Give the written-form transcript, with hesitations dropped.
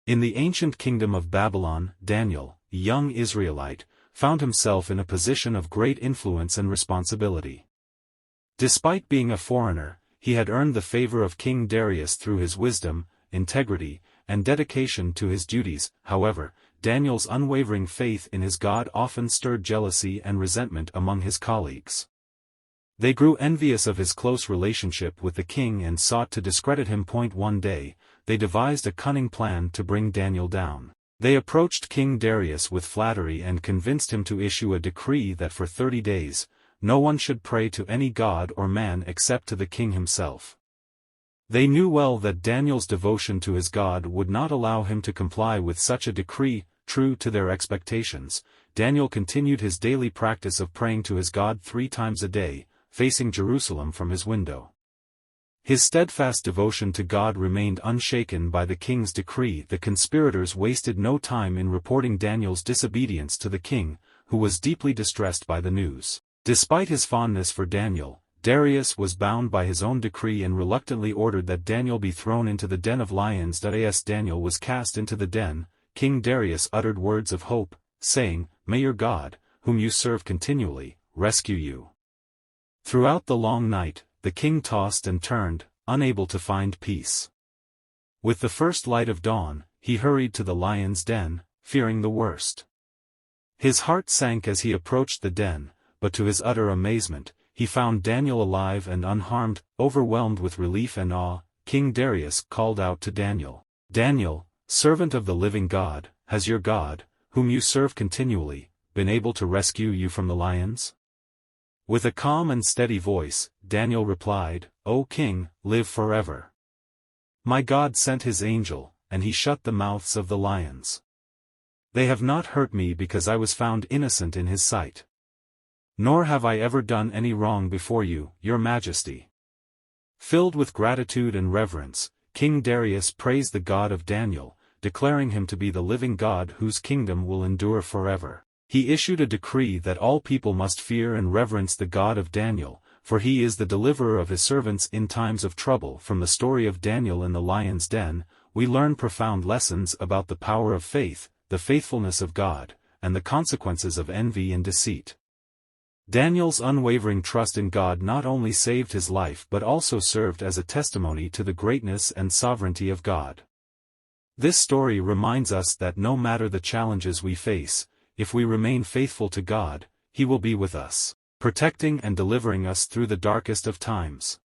In the ancient kingdom of Babylon, Daniel, a young Israelite, found himself in a position of great influence and responsibility. Despite being a foreigner, he had earned the favor of King Darius through his wisdom, integrity, and dedication to his duties. However, Daniel's unwavering faith in his God often stirred jealousy and resentment among his colleagues. They grew envious of his close relationship with the king and sought to discredit him. One day, they devised a cunning plan to bring Daniel down. They approached King Darius with flattery and convinced him to issue a decree that for 30 days, no one should pray to any god or man except to the king himself. They knew well that Daniel's devotion to his God would not allow him to comply with such a decree. True to their expectations, Daniel continued his daily practice of praying to his God 3 times a day, facing Jerusalem from his window. His steadfast devotion to God remained unshaken by the king's decree. The conspirators wasted no time in reporting Daniel's disobedience to the king, who was deeply distressed by the news. Despite his fondness for Daniel, Darius was bound by his own decree and reluctantly ordered that Daniel be thrown into the den of lions. As Daniel was cast into the den, King Darius uttered words of hope, saying, "May your God, whom you serve continually, rescue you." Throughout the long night, the king tossed and turned, unable to find peace. With the first light of dawn, he hurried to the lion's den, fearing the worst. His heart sank as he approached the den, but to his utter amazement, he found Daniel alive and unharmed. Overwhelmed with relief and awe, King Darius called out to Daniel, "Daniel, servant of the living God, has your God, whom you serve continually, been able to rescue you from the lions?" With a calm and steady voice, Daniel replied, "O king, live forever. My God sent his angel, and he shut the mouths of the lions. They have not hurt me because I was found innocent in his sight. Nor have I ever done any wrong before you, your majesty." Filled with gratitude and reverence, King Darius praised the God of Daniel, declaring him to be the living God whose kingdom will endure forever. He issued a decree that all people must fear and reverence the God of Daniel, for he is the deliverer of his servants in times of trouble. From the story of Daniel in the lion's den, we learn profound lessons about the power of faith, the faithfulness of God, and the consequences of envy and deceit. Daniel's unwavering trust in God not only saved his life but also served as a testimony to the greatness and sovereignty of God. This story reminds us that no matter the challenges we face, if we remain faithful to God, He will be with us, protecting and delivering us through the darkest of times.